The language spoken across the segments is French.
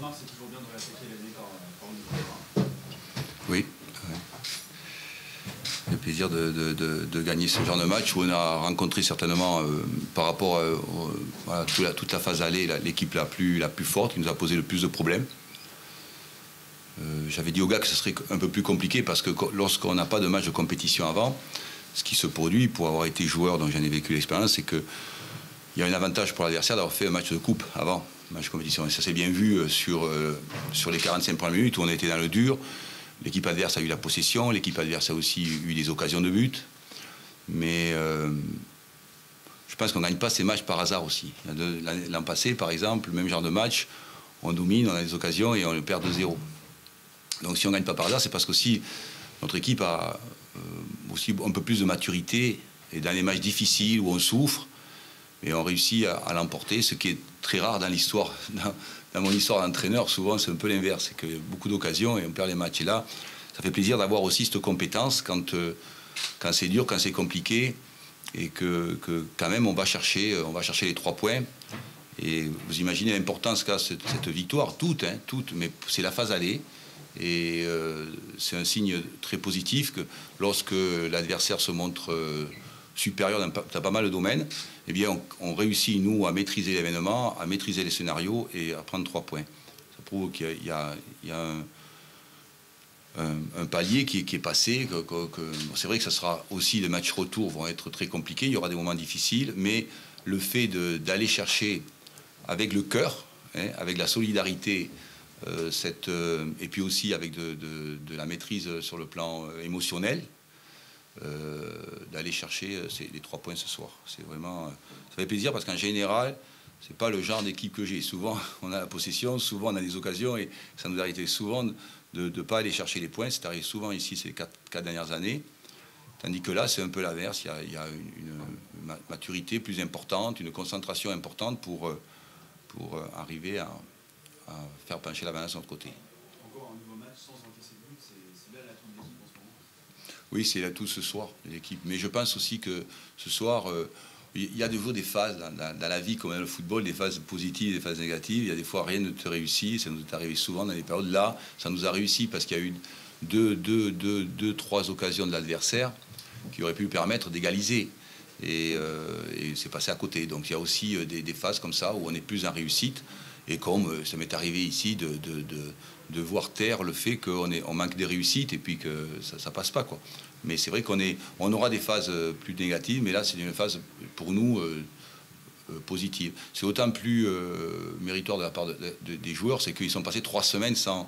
remarque, c'est toujours bien de réattaquer l'année par le terrain. Oui. Le plaisir de gagner ce genre de match où on a rencontré certainement par rapport à toute la phase aller l'équipe la plus forte qui nous a posé le plus de problèmes. J'avais dit aux gars que ce serait un peu plus compliqué parce que lorsqu'on n'a pas de match de compétition avant, ce qui se produit, pour avoir été joueur dont j'en ai vécu l'expérience, c'est qu'il y a un avantage pour l'adversaire d'avoir fait un match de coupe avant, match de compétition. Et ça s'est bien vu sur les 45 premières minutes où on était dans le dur. L'équipe adverse a eu la possession, l'équipe adverse a aussi eu des occasions de but. Mais je pense qu'on ne gagne pas ces matchs par hasard aussi. L'an passé, par exemple, le même genre de match, on domine, on a des occasions et on le perd 2-0. Donc si on ne gagne pas par hasard, c'est parce qu'aussi notre équipe a aussi un peu plus de maturité. Et dans les matchs difficiles où on souffre, et on réussit à l'emporter, ce qui est très rare dans l'histoire. Dans mon histoire d'entraîneur, souvent c'est un peu l'inverse, c'est qu'il y a beaucoup d'occasions et on perd les matchs. Et là, ça fait plaisir d'avoir aussi cette compétence quand c'est dur, quand c'est compliqué, et que quand même on va chercher les 3 points. Et vous imaginez l'importance qu'a cette victoire, toute, mais c'est la phase aller. Et c'est un signe très positif que lorsque l'adversaire se montre supérieur dans pas mal de domaines, eh bien on réussit, nous, à maîtriser l'événement, à maîtriser les scénarios et à prendre 3 points. Ça prouve qu'il y a un palier qui est passé. C'est vrai que ça sera aussi, les matchs retour vont être très compliqués, il y aura des moments difficiles, mais le fait d'aller chercher avec le cœur, avec la solidarité, et puis aussi avec de la maîtrise sur le plan émotionnel, d'aller chercher les 3 points ce soir. C'est vraiment, ça fait plaisir parce qu'en général, c'est pas le genre d'équipe que j'ai. Souvent, on a la possession, souvent on a des occasions et ça nous arrive souvent de ne pas aller chercher les points. C'est arrivé souvent ici ces 4 dernières années. Tandis que là, c'est un peu l'inverse. Il y a une maturité plus importante, une concentration importante pour arriver à faire pencher la balance de notre côté. Encore un nouveau match sans encaisser de but, c'est là l'atout de l'équipe en ce moment. Oui, c'est l'atout ce soir de l'équipe. Mais je pense aussi que ce soir, il y a toujours des phases dans la vie, comme dans le football, des phases positives, des phases négatives. Il y a des fois rien ne te réussit. Ça nous est arrivé souvent dans les périodes là. Ça nous a réussi parce qu'il y a eu deux, 3 occasions de l'adversaire qui auraient pu permettre d'égaliser. Et c'est passé à côté. Donc il y a aussi des phases comme ça où on est plus en réussite. Et comme ça m'est arrivé ici de voir taire le fait qu'on manque des réussites et puis que ça passe pas, quoi. Mais c'est vrai on aura des phases plus négatives, mais là c'est une phase pour nous positive. C'est d'autant plus méritoire de la part des joueurs, c'est qu'ils sont passés 3 semaines sans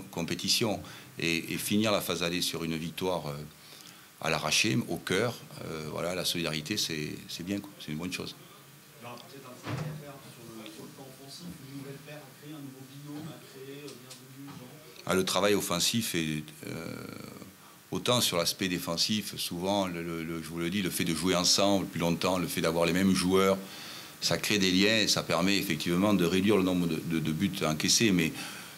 compétition et finir la phase aller sur une victoire à l'arraché, au cœur, voilà, la solidarité, c'est bien, quoi. C'est une bonne chose. Alors, peut-être un travail à faire sur le plan offensif, une nouvelle paire à créer, un nouveau binôme à créer, bienvenue, Jean. Le travail offensif est autant sur l'aspect défensif, souvent, je vous le dis, le fait de jouer ensemble plus longtemps, le fait d'avoir les mêmes joueurs, ça crée des liens et ça permet effectivement de réduire le nombre de buts encaissés. Mais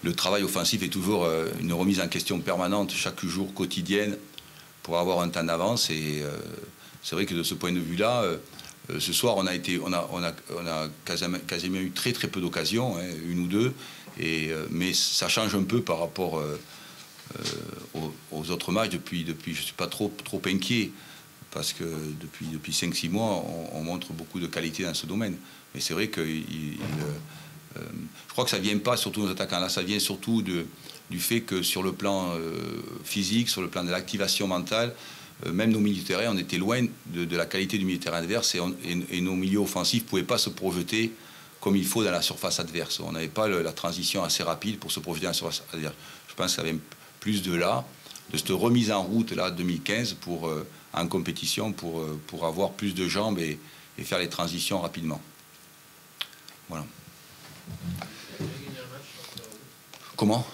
le travail offensif est toujours une remise en question permanente, chaque jour, quotidienne, pour avoir un temps d'avance. Et c'est vrai que de ce point de vue-là, ce soir, on a quasiment eu très peu d'occasions, une ou deux, mais ça change un peu par rapport aux autres matchs. Depuis, je ne suis pas trop inquiet, parce que depuis 5-6 mois, on montre beaucoup de qualité dans ce domaine. Mais c'est vrai que je crois que ça ne vient pas surtout nos attaquants. Là, ça vient surtout du fait que sur le plan physique, sur le plan de l'activation mentale, même nos milieux de terrain, on était loin de la qualité du milieu de terrain adverse et nos milieux offensifs ne pouvaient pas se projeter comme il faut dans la surface adverse. On n'avait pas la transition assez rapide pour se projeter dans la surface adverse. Je pense que ça vient plus de cette remise en route là 2015 en compétition pour avoir plus de jambes et faire les transitions rapidement. Voilà. Comment ?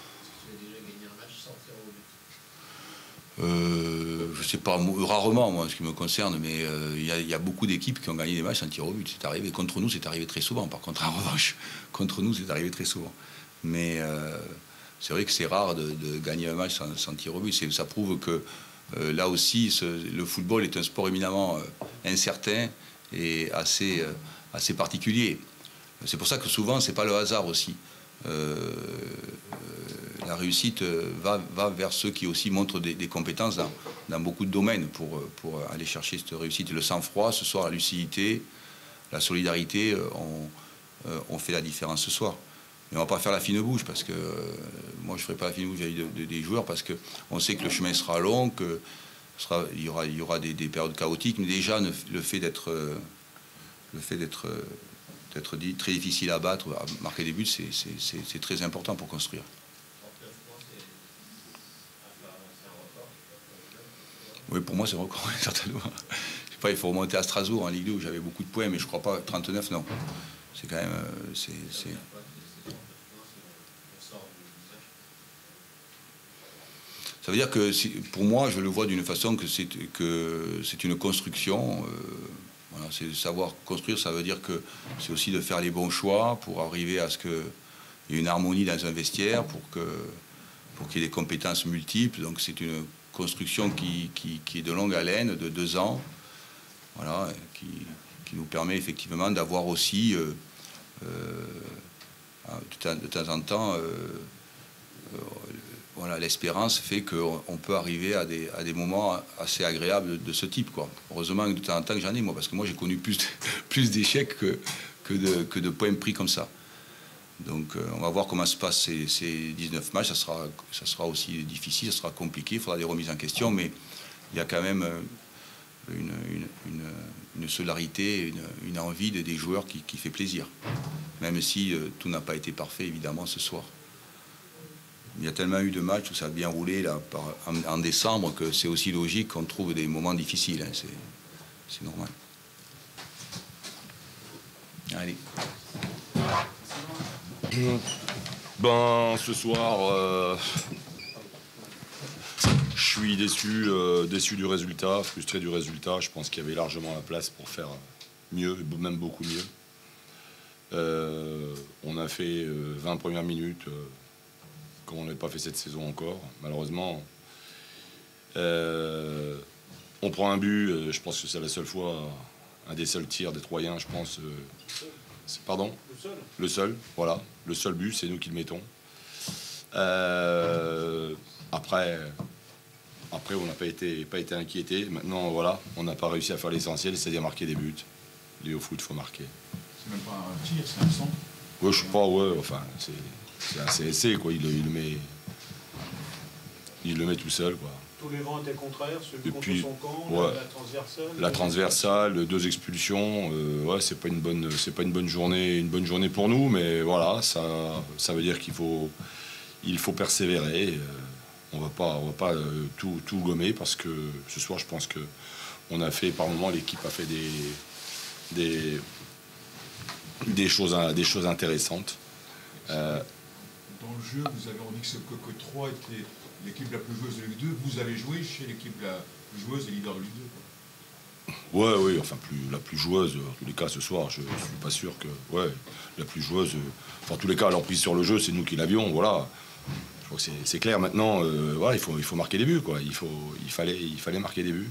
Je sais pas, rarement, moi, en ce qui me concerne, mais il y a beaucoup d'équipes qui ont gagné des matchs sans tir au but. C'est arrivé. Contre nous, c'est arrivé très souvent. Par contre, en revanche, contre nous, c'est arrivé très souvent. Mais c'est vrai que c'est rare de gagner un match sans tir au but. Ça prouve que là aussi, le football est un sport éminemment incertain et assez particulier. C'est pour ça que souvent, c'est pas le hasard aussi. la réussite va vers ceux qui aussi montrent des compétences dans beaucoup de domaines pour aller chercher cette réussite. Le sang-froid, ce soir, la lucidité, la solidarité ont fait la différence ce soir. Mais on ne va pas faire la fine bouche, parce que moi je ne ferai pas la fine bouche des joueurs, parce qu'on sait que le chemin sera long, il y aura des périodes chaotiques, mais déjà le fait d'être très difficile à battre, à marquer des buts, c'est très important pour construire. Oui, pour moi c'est record, certainement. Je sais pas, il faut remonter à Strasbourg en Ligue 2 où j'avais beaucoup de points, mais je ne crois pas 39, non. C'est quand même... Ça veut dire que, pour moi, je le vois d'une façon que c'est une construction. Voilà, c'est savoir construire, ça veut dire que c'est aussi de faire les bons choix pour arriver à ce qu'il y ait une harmonie dans un vestiaire, pour qu'il y ait des compétences multiples. Donc c'est une construction qui est de longue haleine, de 2 ans, voilà, qui nous permet effectivement d'avoir aussi, de temps en temps, voilà, l'espérance fait qu'on peut arriver à des moments assez agréables de ce type, quoi. Heureusement que de temps en temps que j'en ai, moi, parce que moi j'ai connu plus d'échecs que de points pris comme ça. Donc on va voir comment se passent ces 19 matchs. Ça sera aussi difficile, ça sera compliqué, il faudra des remises en question, mais il y a quand même une solidarité, une envie des joueurs qui fait plaisir. Même si tout n'a pas été parfait, évidemment, ce soir. Il y a tellement eu de matchs où ça a bien roulé là, en décembre que c'est aussi logique qu'on trouve des moments difficiles. Hein, c'est normal. Allez. Ben, ce soir, je suis déçu du résultat, frustré du résultat. Je pense qu'il y avait largement la place pour faire mieux, même beaucoup mieux. On a fait 20 premières minutes. Comme on n'avait pas fait cette saison encore, malheureusement. On prend un but, je pense que c'est la seule fois, un des seuls tirs des Troyens, je pense. Pardon ? Le seul, voilà. Le seul but, c'est nous qui le mettons. Après, on n'a pas été inquiétés. Maintenant, voilà, on n'a pas réussi à faire l'essentiel, c'est-à-dire marquer des buts. Et au foot, il faut marquer. C'est même pas un tir, c'est un centre. Ouais, je sais pas, ouais, enfin, c'est assez essai, quoi. Il le met tout seul, quoi. Tous les vents étaient contraires, celui contre son camp, ouais, la transversale. La transversale, 2 expulsions, ouais, c'est pas une bonne journée pour nous, mais voilà, ça veut dire qu'il faut persévérer. On va pas tout gommer, parce que ce soir, je pense que on a fait, par moments, l'équipe a fait des choses intéressantes. Dans le jeu, vous avez dit que 3 était l'équipe la plus joueuse de Ligue 2. Vous avez joué chez l'équipe la plus joueuse et leader de Ligue 2, quoi. Oui, enfin la plus joueuse, en tous les cas ce soir, je suis pas sûr que... Ouais, la plus joueuse, en tous les cas, l'emprise sur le jeu, c'est nous qui l'avions, voilà. Je crois que c'est clair maintenant, voilà, il faut marquer des buts, quoi. Il fallait marquer des buts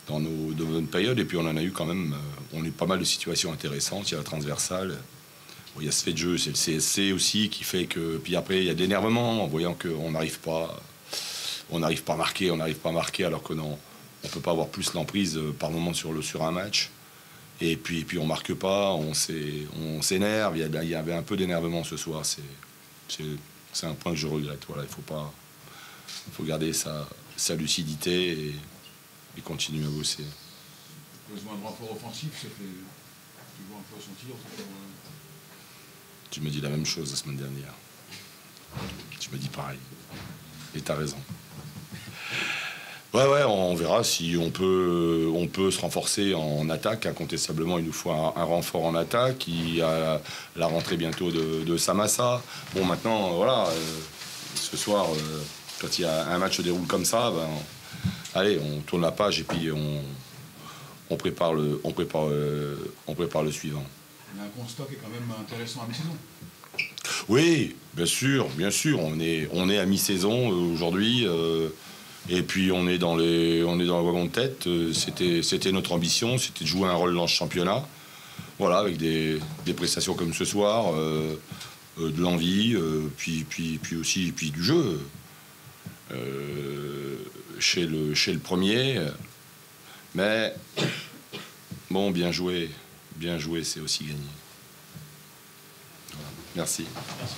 dans nos bonnes périodes, et puis on en a eu quand même, on a eu pas mal de situations intéressantes. Il y a la transversale. Il y a ce fait de jeu, c'est le CSC aussi qui fait que... Puis après, il y a de l'énervement en voyant qu'on n'arrive pas à marquer, alors que non, on ne peut pas avoir plus l'emprise par moment sur un match. Et puis on ne marque pas, on s'énerve. Il y avait un peu d'énervement ce soir. C'est un point que je regrette. Voilà, il faut garder sa lucidité et continuer à bosser. Besoin de renfort offensif, ça fait toujours un peu ressentir. Tu me dis la même chose la semaine dernière. Tu me dis pareil. Et t'as raison. Ouais, on verra si on peut se renforcer en attaque. Incontestablement, il nous faut un renfort en attaque. Il y a la rentrée bientôt de Samassa. Bon, maintenant, voilà, ce soir, quand il y a un match se déroule comme ça, ben, allez, on tourne la page et puis on prépare le suivant. On a un constat qui est quand même intéressant à mi-saison. Oui, bien sûr. On est à mi-saison aujourd'hui, et puis on est dans le wagon de tête. C'était notre ambition, c'était de jouer un rôle dans ce championnat. Voilà, avec des prestations comme ce soir, de l'envie, puis aussi du jeu. Chez le premier, mais bon, bien joué, c'est aussi gagné. Voilà. Merci. Merci.